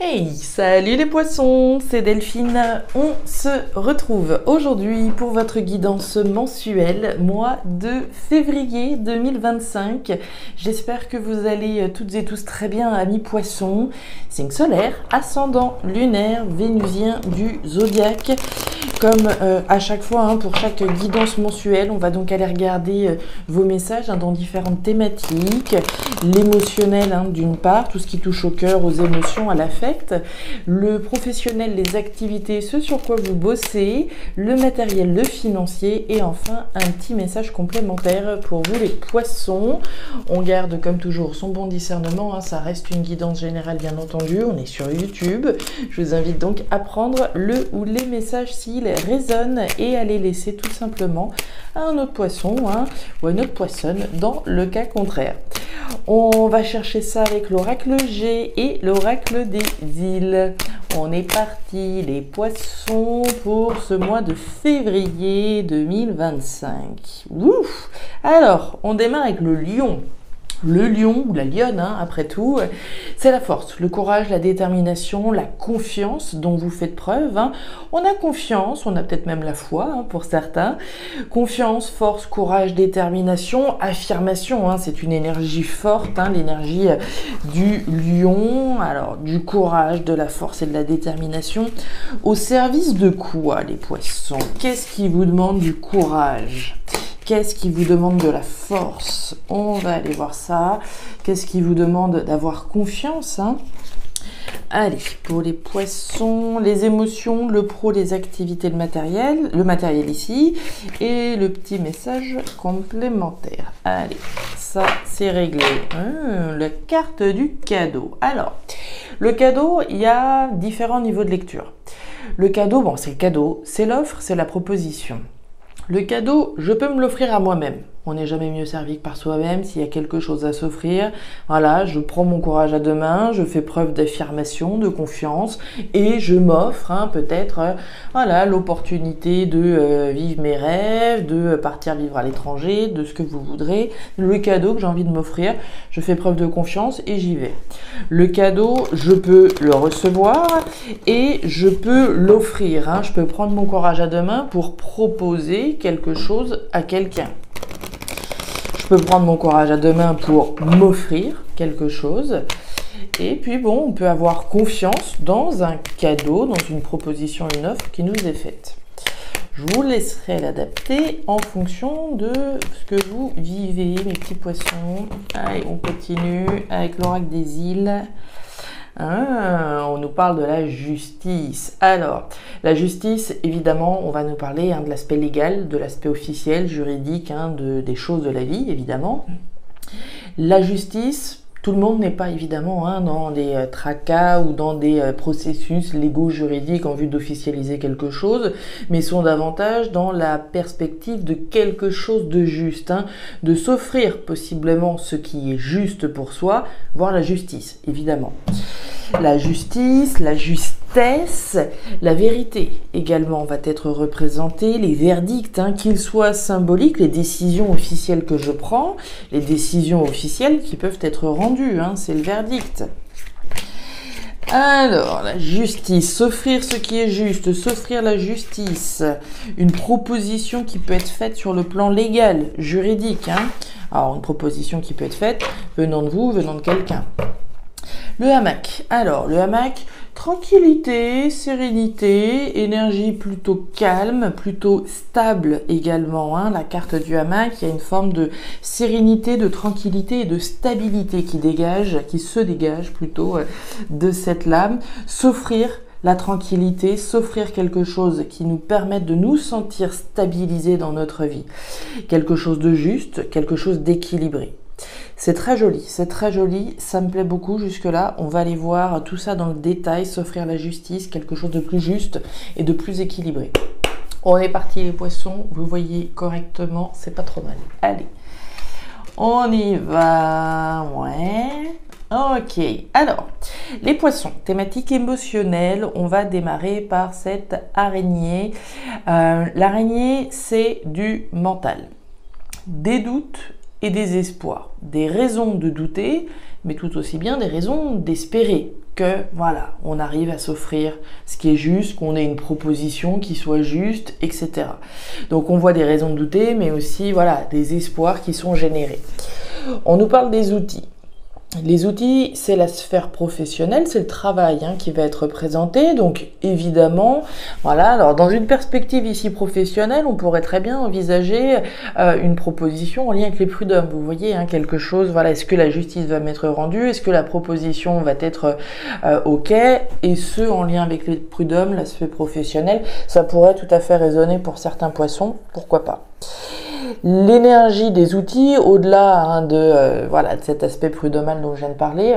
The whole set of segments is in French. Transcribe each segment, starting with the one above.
Hey, salut les poissons, c'est Delphine. On se retrouve aujourd'hui pour votre guidance mensuelle, mois de février 2025. J'espère que vous allez toutes et tous très bien, amis poissons. Signe solaire, ascendant lunaire, vénusien du zodiaque. Comme à chaque fois, pour chaque guidance mensuelle, on va donc aller regarder vos messages dans différentes thématiques. L'émotionnel d'une part, tout ce qui touche au cœur, aux émotions, à l'affect. Le professionnel, les activités, ce sur quoi vous bossez. Le matériel, le financier. Et enfin, un petit message complémentaire pour vous les poissons. On garde comme toujours son bon discernement. Ça reste une guidance générale bien entendu. On est sur YouTube. Je vous invite donc à prendre le ou les messages s'ils résonnent et à les laisser tout simplement à un autre poisson ou à une autre poissonne dans le cas contraire. On va chercher ça avec l'oracle G et l'oracle des îles. On est parti les poissons pour ce mois de février 2025. Ouf! Alors, on démarre avec le lion. Le lion ou la lionne, après tout, c'est la force, le courage, la détermination, la confiance dont vous faites preuve. On a confiance, on a peut-être même la foi pour certains. Confiance, force, courage, détermination, affirmation, c'est une énergie forte, l'énergie du lion, alors du courage, de la force et de la détermination. Au service de quoi, les poissons? Qu'est-ce qui vous demande du courage? Qu'est-ce qui vous demande de la force? On va aller voir ça. Qu'est-ce qui vous demande d'avoir confiance? Allez, pour les poissons, les émotions, le pro, les activités, le matériel ici, et le petit message complémentaire. Allez, ça c'est réglé. La carte du cadeau. Alors, le cadeau, il y a différents niveaux de lecture. Le cadeau, c'est le cadeau, c'est l'offre, c'est la proposition. Le cadeau, je peux me l'offrir à moi-même. On n'est jamais mieux servi que par soi-même. S'il y a quelque chose à s'offrir, voilà, je prends mon courage à deux mains, je fais preuve d'affirmation, de confiance et je m'offre peut-être l'opportunité de vivre mes rêves, de partir vivre à l'étranger, de ce que vous voudrez. Le cadeau que j'ai envie de m'offrir, je fais preuve de confiance et j'y vais. Le cadeau, je peux le recevoir et je peux l'offrir. Je peux prendre mon courage à deux mains pour proposer quelque chose à quelqu'un. Je peux prendre mon courage à deux mains pour m'offrir quelque chose. Et puis on peut avoir confiance dans un cadeau, dans une proposition, une offre qui nous est faite. Je vous laisserai l'adapter en fonction de ce que vous vivez, mes petits poissons. Allez, on continue avec l'oracle des îles. On nous parle de la justice. Alors, la justice, évidemment, on va nous parler de l'aspect légal, de l'aspect officiel, juridique, des choses de la vie, évidemment. La justice, tout le monde n'est pas évidemment dans des tracas ou dans des processus légaux juridiques en vue d'officialiser quelque chose, mais sont davantage dans la perspective de quelque chose de juste, de s'offrir possiblement ce qui est juste pour soi, voire la justice, évidemment. La justice, la justesse, la vérité également va être représentée, les verdicts, qu'ils soient symboliques, les décisions officielles que je prends, les décisions officielles qui peuvent être rendues, c'est le verdict. Alors, la justice, s'offrir ce qui est juste, s'offrir la justice, une proposition qui peut être faite sur le plan légal, juridique. Alors, une proposition qui peut être faite venant de vous, venant de quelqu'un. Le hamac. Alors, le hamac, tranquillité, sérénité, énergie plutôt calme, plutôt stable également. La carte du hamac, il y a une forme de sérénité, de tranquillité et de stabilité qui se dégage plutôt de cette lame. S'offrir la tranquillité, s'offrir quelque chose qui nous permette de nous sentir stabilisés dans notre vie. Quelque chose de juste, quelque chose d'équilibré. C'est très joli, ça me plaît beaucoup jusque-là. On va aller voir tout ça dans le détail, s'offrir la justice, quelque chose de plus juste et de plus équilibré. On est parti les poissons, vous voyez correctement, c'est pas trop mal. Allez, on y va, ouais. Ok, alors, les poissons, thématique émotionnelle, on va démarrer par cette araignée. L'araignée, c'est du mental, des doutes et des espoirs, des raisons de douter, mais tout aussi bien des raisons d'espérer. que voilà, on arrive à s'offrir ce qui est juste, qu'on ait une proposition qui soit juste, etc. Donc on voit des raisons de douter, mais aussi voilà, des espoirs qui sont générés. On nous parle des outils. Les outils, c'est la sphère professionnelle, c'est le travail qui va être représenté. Donc évidemment, voilà, alors dans une perspective ici professionnelle, on pourrait très bien envisager une proposition en lien avec les prud'hommes. Vous voyez, quelque chose, voilà, est-ce que la justice va m'être rendue, est-ce que la proposition va être OK, et ce en lien avec les prud'hommes, l'aspect professionnel, ça pourrait tout à fait résonner pour certains poissons, pourquoi pas. L'énergie des outils, au-delà de cet aspect prud'homal dont je viens de parler,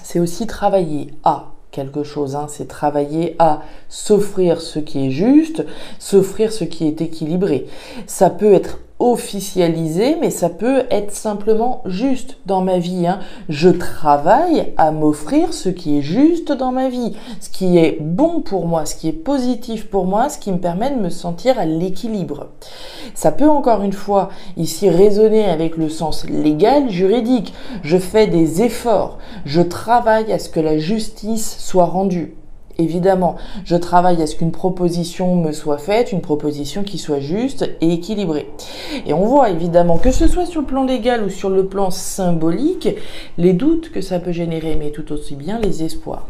c'est aussi travailler à quelque chose, c'est travailler à s'offrir ce qui est juste, s'offrir ce qui est équilibré. Ça peut être officialisé, mais ça peut être simplement juste dans ma vie. Je travaille à m'offrir ce qui est juste dans ma vie, ce qui est bon pour moi, ce qui est positif pour moi, ce qui me permet de me sentir à l'équilibre. Ça peut encore une fois ici résonner avec le sens légal, juridique. Je fais des efforts, je travaille à ce que la justice soit rendue. Évidemment, je travaille à ce qu'une proposition me soit faite, une proposition qui soit juste et équilibrée. Et on voit évidemment que ce soit sur le plan légal ou sur le plan symbolique, les doutes que ça peut générer, mais tout aussi bien les espoirs.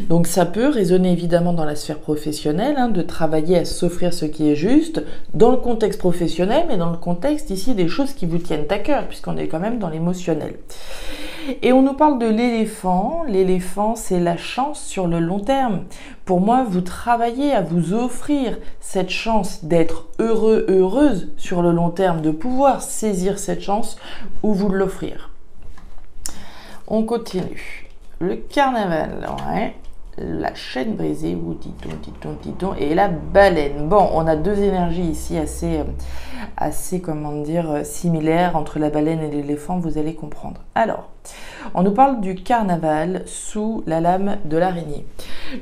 Donc ça peut résonner évidemment dans la sphère professionnelle, de travailler à s'offrir ce qui est juste, dans le contexte professionnel, mais dans le contexte ici des choses qui vous tiennent à cœur, puisqu'on est quand même dans l'émotionnel. Et on nous parle de l'éléphant. L'éléphant, c'est la chance sur le long terme. Pour moi, vous travaillez à vous offrir cette chance d'être heureux, heureuse sur le long terme, de pouvoir saisir cette chance ou vous l'offrir. On continue. Le carnaval, ouais. La chaîne brisée, ou dit-on, et la baleine. Bon, on a deux énergies ici assez comment dire, similaires entre la baleine et l'éléphant, vous allez comprendre. Alors, on nous parle du carnaval sous la lame de l'araignée.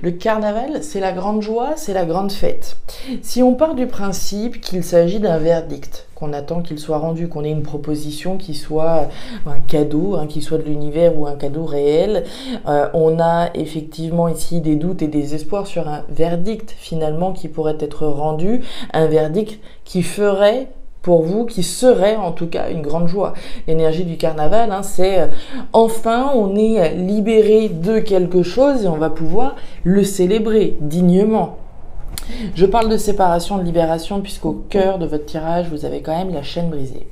Le carnaval, c'est la grande joie, c'est la grande fête. Si on part du principe qu'il s'agit d'un verdict, qu'on attend qu'il soit rendu, qu'on ait une proposition qui soit un cadeau, qui soit de l'univers ou un cadeau réel, on a effectivement ici des doutes et des espoirs sur un verdict finalement qui pourrait être rendu, un verdict qui ferait pour vous, qui serait en tout cas une grande joie. L'énergie du carnaval, c'est enfin on est libéré de quelque chose et on va pouvoir le célébrer dignement. Je parle de séparation, de libération, puisqu'au cœur de votre tirage, vous avez quand même la chaîne brisée.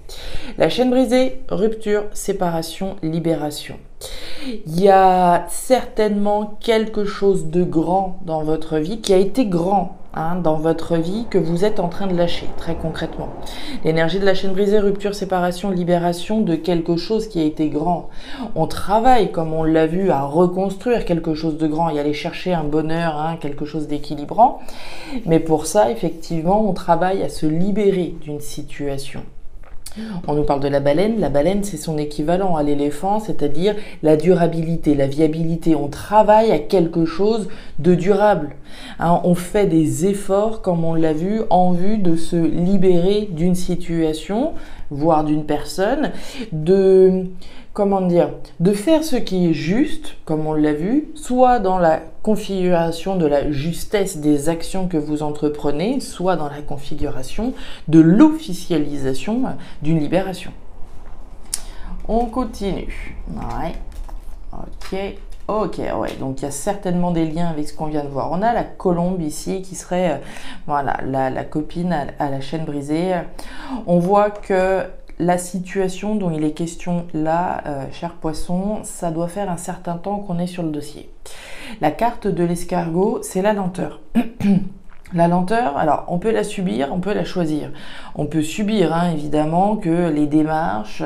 La chaîne brisée, rupture, séparation, libération. Il y a certainement quelque chose de grand dans votre vie, qui a été grand dans votre vie, que vous êtes en train de lâcher, très concrètement. L'énergie de la chaîne brisée, rupture, séparation, libération de quelque chose qui a été grand. On travaille, comme on l'a vu, à reconstruire quelque chose de grand et aller chercher un bonheur, quelque chose d'équilibrant. Mais pour ça, effectivement, on travaille à se libérer d'une situation. On nous parle de la baleine. La baleine, c'est son équivalent à l'éléphant, c'est-à-dire la durabilité, la viabilité. On travaille à quelque chose de durable. On fait des efforts, comme on l'a vu, en vue de se libérer d'une situation, voire d'une personne, de faire ce qui est juste, comme on l'a vu, soit dans la configuration de la justesse des actions que vous entreprenez, soit dans la configuration de l'officialisation d'une libération. On continue. Ouais. Ok, ouais, donc il y a certainement des liens avec ce qu'on vient de voir. On a la colombe ici qui serait la copine à la chaîne brisée. On voit que la situation dont il est question là, cher poisson, ça doit faire un certain temps qu'on est sur le dossier. La carte de l'escargot, c'est la lenteur. La lenteur, alors on peut la subir, on peut la choisir. On peut subir évidemment que les démarches,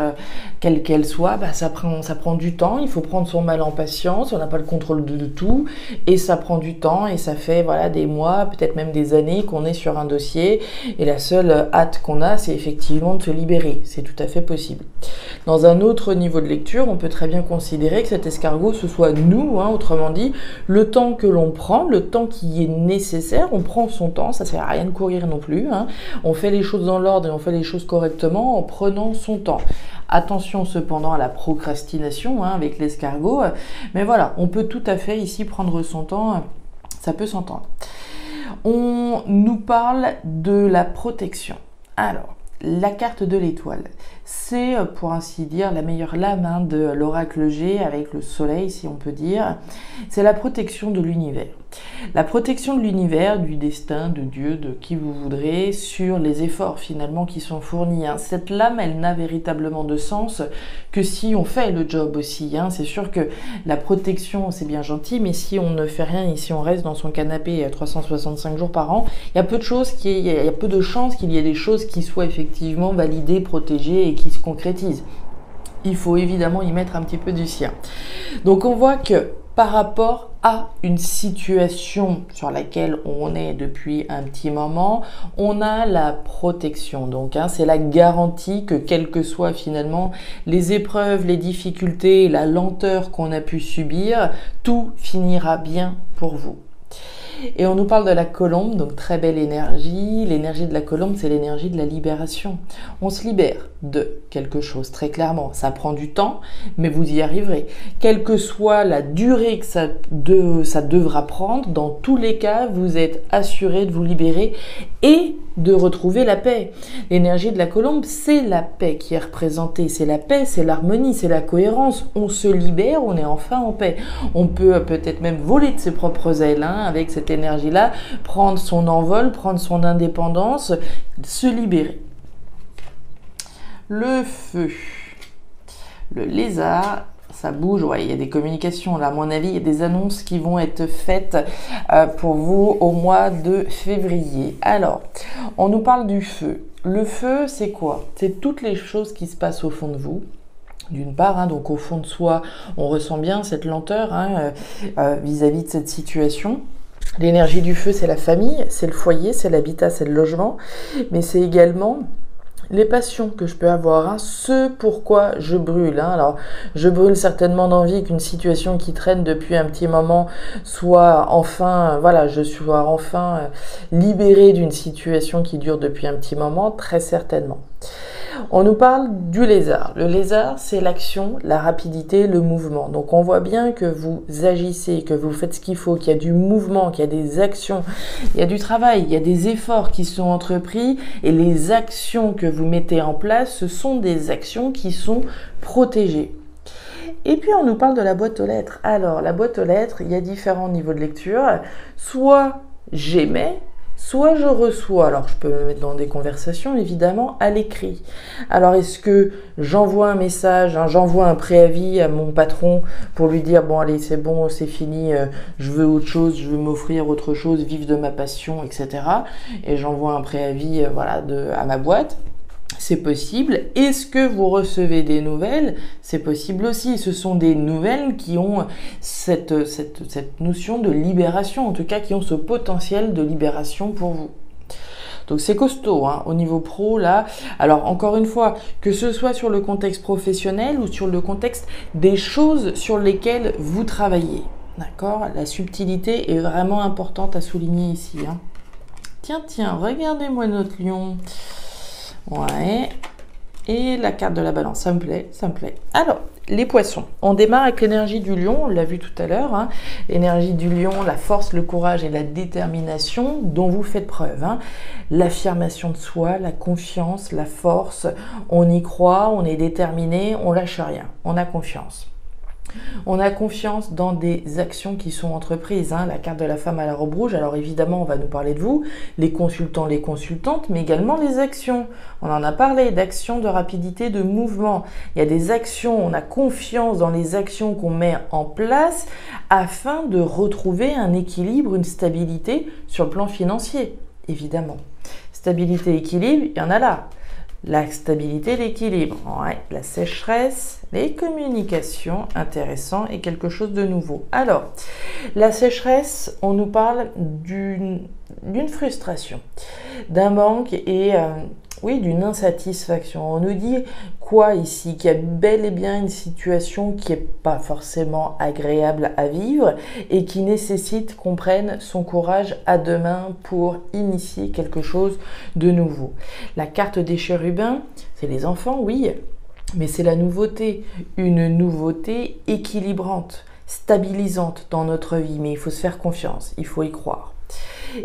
quelles qu'elles soient, ça prend du temps, il faut prendre son mal en patience, on n'a pas le contrôle de tout, et ça prend du temps, et ça fait des mois, peut-être même des années qu'on est sur un dossier, et la seule hâte qu'on a, c'est effectivement de se libérer, c'est tout à fait possible. Dans un autre niveau de lecture, on peut très bien considérer que cet escargot, ce soit nous, autrement dit, le temps que l'on prend, le temps qui est nécessaire, on prend son temps, ça sert à rien de courir non plus, on fait les choses dans l'ordre et on fait les choses correctement en prenant son temps. Attention cependant à la procrastination hein, avec l'escargot. Mais voilà, on peut tout à fait ici prendre son temps, ça peut s'entendre. On nous parle de la protection. Alors, la carte de l'étoile, c'est pour ainsi dire la meilleure lame hein, de l'oracle G avec le soleil si on peut dire. C'est la protection de l'univers. La protection de l'univers, du destin, de Dieu, de qui vous voudrez, sur les efforts finalement qui sont fournis. Hein. Cette lame, elle n'a véritablement de sens que si on fait le job aussi. Hein. C'est sûr que la protection, c'est bien gentil, mais si on ne fait rien et si on reste dans son canapé 365 jours par an, il y a peu de choses, il y a peu de chances qu'il y ait des choses qui soient effectivement validées, protégées et qui se concrétisent. Il faut évidemment y mettre un petit peu du sien. Donc on voit que par rapport à une situation sur laquelle on est depuis un petit moment, on a la protection. Donc, hein, c'est la garantie que quelles que soient finalement les épreuves, les difficultés, la lenteur qu'on a pu subir, tout finira bien pour vous. Et on nous parle de la colombe, donc très belle énergie. L'énergie de la colombe, c'est l'énergie de la libération. On se libère de quelque chose, très clairement. Ça prend du temps, mais vous y arriverez. Quelle que soit la durée que ça devra prendre, dans tous les cas, vous êtes assuré de vous libérer et de retrouver la paix. L'énergie de la colombe, c'est la paix qui est représentée. C'est la paix, c'est l'harmonie, c'est la cohérence. On se libère, on est enfin en paix. On peut peut-être même voler de ses propres ailes hein, avec cette énergie-là, prendre son envol, prendre son indépendance, se libérer. Le feu, le lézard, ça bouge, ouais, il y a des communications là, à mon avis, il y a des annonces qui vont être faites pour vous au mois de février. Alors, on nous parle du feu. Le feu, c'est quoi? C'est toutes les choses qui se passent au fond de vous. D'une part, hein, donc au fond de soi, on ressent bien cette lenteur hein, vis-à-vis de cette situation. L'énergie du feu, c'est la famille, c'est le foyer, c'est l'habitat, c'est le logement, mais c'est également les passions que je peux avoir, hein, ce pourquoi je brûle. Hein. Alors, je brûle certainement d'envie qu'une situation qui traîne depuis un petit moment soit enfin, voilà, je sois enfin libérée d'une situation qui dure depuis un petit moment, très certainement. On nous parle du lézard. Le lézard, c'est l'action, la rapidité, le mouvement. Donc, on voit bien que vous agissez, que vous faites ce qu'il faut, qu'il y a du mouvement, qu'il y a des actions, il y a du travail, il y a des efforts qui sont entrepris et les actions que vous mettez en place, ce sont des actions qui sont protégées. Et puis, on nous parle de la boîte aux lettres. Alors, la boîte aux lettres, il y a différents niveaux de lecture. Soit j'émets, soit je reçois. Alors, je peux me mettre dans des conversations, évidemment, à l'écrit. Alors, est-ce que j'envoie un message, hein, j'envoie un préavis à mon patron pour lui dire, bon, allez, c'est bon, c'est fini, je veux autre chose, je veux m'offrir autre chose, vivre de ma passion, etc. Et j'envoie un préavis voilà, à ma boîte. C'est possible. Est-ce que vous recevez des nouvelles? C'est possible aussi. Ce sont des nouvelles qui ont cette notion de libération, en tout cas qui ont ce potentiel de libération pour vous. Donc c'est costaud hein, au niveau pro là. Alors encore une fois, que ce soit sur le contexte professionnel ou sur le contexte des choses sur lesquelles vous travaillez. D'accord? La subtilité est vraiment importante à souligner ici. Hein. Tiens, regardez-moi notre lion. Ouais, et la carte de la balance, ça me plaît, ça me plaît. Alors, les poissons, on démarre avec l'énergie du lion, on l'a vu tout à l'heure, hein. L'énergie du lion, la force, le courage et la détermination dont vous faites preuve. Hein. L'affirmation de soi, la confiance, la force, on y croit, on est déterminé, on lâche rien, on a confiance. On a confiance dans des actions qui sont entreprises. Hein. La carte de la femme à la robe rouge, alors évidemment, on va nous parler de vous, les consultants, les consultantes, mais également les actions. On en a parlé d'actions, de rapidité, de mouvement. Il y a des actions, on a confiance dans les actions qu'on met en place afin de retrouver un équilibre, une stabilité sur le plan financier, évidemment. Stabilité, équilibre, il y en a là. La stabilité, l'équilibre, ouais, la sécheresse, les communications, intéressant et quelque chose de nouveau. Alors, la sécheresse, on nous parle d'une frustration, d'un manque et oui, d'une insatisfaction. On nous dit quoi ici? Qu'il y a bel et bien une situation qui n'est pas forcément agréable à vivre et qui nécessite qu'on prenne son courage à deux mains pour initier quelque chose de nouveau. La carte des chérubins, c'est les enfants, oui. mais c'est la nouveauté, une nouveauté équilibrante, stabilisante dans notre vie, mais il faut se faire confiance, il faut y croire.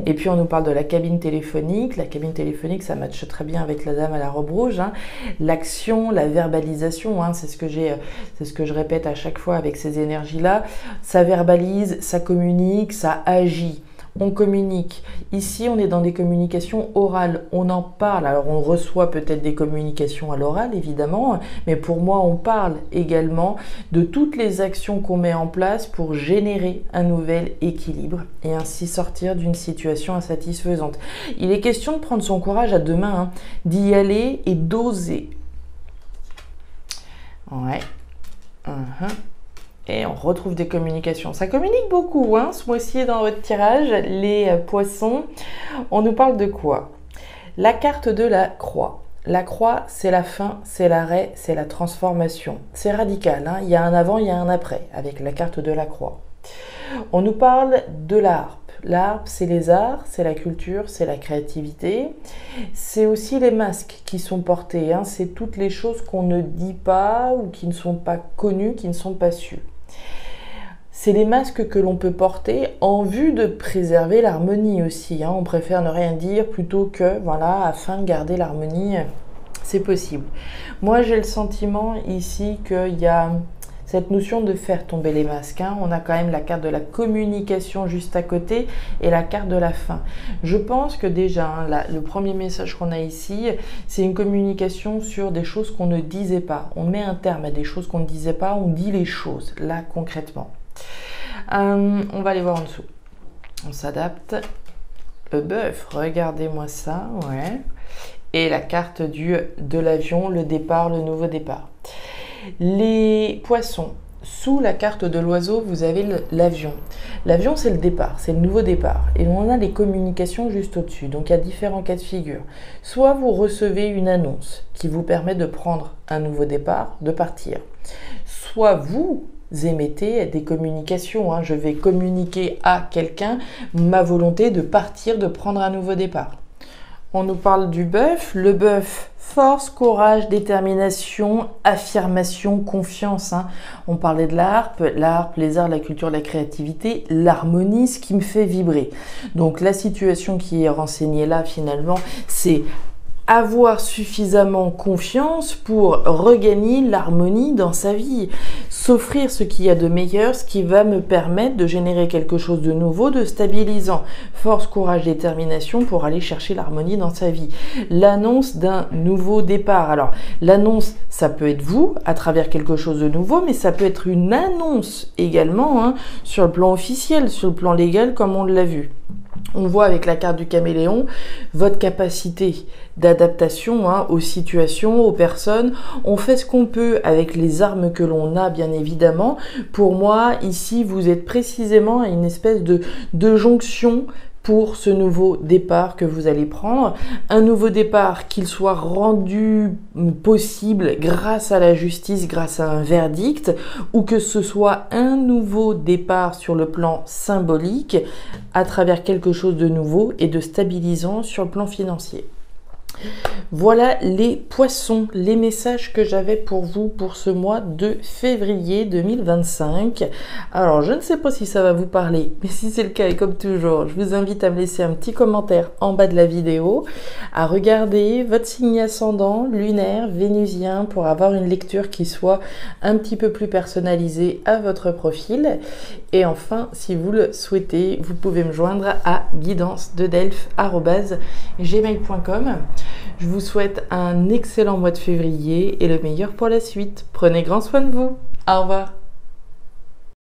Et puis on nous parle de la cabine téléphonique. La cabine téléphonique, ça matche très bien avec la dame à la robe rouge, hein. L'action, la verbalisation, hein, c'est ce que je répète à chaque fois avec ces énergies-là. Ça verbalise, ça communique, ça agit. On communique. Ici, on est dans des communications orales. On en parle. Alors, on reçoit peut-être des communications à l'oral, évidemment, mais pour moi, on parle également de toutes les actions qu'on met en place pour générer un nouvel équilibre et ainsi sortir d'une situation insatisfaisante. Il est question de prendre son courage à deux mains, hein, d'y aller et d'oser. Ouais. Et on retrouve des communications. Ça communique beaucoup, hein, ce mois-ci dans votre tirage, les poissons. On nous parle de quoi? La carte de la croix. La croix, c'est la fin, c'est l'arrêt, c'est la transformation. C'est radical, hein. Il y a un avant, il y a un après, avec la carte de la croix. On nous parle de la harpe. La harpe, c'est les arts, c'est la culture, c'est la créativité. C'est aussi les masques qui sont portés, hein. C'est toutes les choses qu'on ne dit pas ou qui ne sont pas connues, qui ne sont pas sues. C'est les masques que l'on peut porter en vue de préserver l'harmonie aussi, hein. On préfère ne rien dire plutôt que, voilà, afin de garder l'harmonie, c'est possible. Moi, j'ai le sentiment ici qu'il y a cette notion de faire tomber les masques, hein. On a quand même la carte de la communication juste à côté et la carte de la fin. Je pense que déjà, hein, le premier message qu'on a ici, c'est une communication sur des choses qu'on ne disait pas. On met un terme à des choses qu'on ne disait pas, on dit les choses, là, concrètement. On va aller voir en dessous. On s'adapte. Le bœuf, regardez-moi ça, ouais. Et la carte de l'avion, le départ, le nouveau départ. Les poissons, sous la carte de l'oiseau, vous avez l'avion. L'avion, c'est le départ, c'est le nouveau départ. Et on a les communications juste au-dessus. Donc, il y a différents cas de figure. Soit vous recevez une annonce qui vous permet de prendre un nouveau départ, de partir. Soit vous émettez des communications, hein. Je vais communiquer à quelqu'un ma volonté de partir, de prendre un nouveau départ. On nous parle du bœuf. Le bœuf, force, courage, détermination, affirmation, confiance, hein. On parlait de la harpe, les arts, la culture, la créativité, l'harmonie, ce qui me fait vibrer. Donc la situation qui est renseignée là finalement, c'est avoir suffisamment confiance pour regagner l'harmonie dans sa vie, s'offrir ce qu'il y a de meilleur, ce qui va me permettre de générer quelque chose de nouveau, de stabilisant. Force, courage, détermination pour aller chercher l'harmonie dans sa vie. L'annonce d'un nouveau départ. Alors, l'annonce, ça peut être vous, à travers quelque chose de nouveau, mais ça peut être une annonce également, hein, sur le plan officiel, sur le plan légal, comme on l'a vu. On voit avec la carte du caméléon votre capacité d'adaptation, hein, aux situations, aux personnes. On fait ce qu'on peut avec les armes que l'on a, bien évidemment. Pour moi, ici, vous êtes précisément à une espèce de jonction pour ce nouveau départ que vous allez prendre. Un nouveau départ qu'il soit rendu possible grâce à la justice, grâce à un verdict, ou que ce soit un nouveau départ sur le plan symbolique à travers quelque chose de nouveau et de stabilisant sur le plan financier. Voilà les poissons, les messages que j'avais pour vous pour ce mois de février 2025. Alors, je ne sais pas si ça va vous parler, mais si c'est le cas, et comme toujours, je vous invite à me laisser un petit commentaire en bas de la vidéo, à regarder votre signe ascendant, lunaire, vénusien, pour avoir une lecture qui soit un petit peu plus personnalisée à votre profil. Et enfin, si vous le souhaitez, vous pouvez me joindre à guidance-de-delphes@gmail.com. Je vous souhaite un excellent mois de février et le meilleur pour la suite. Prenez grand soin de vous. Au revoir.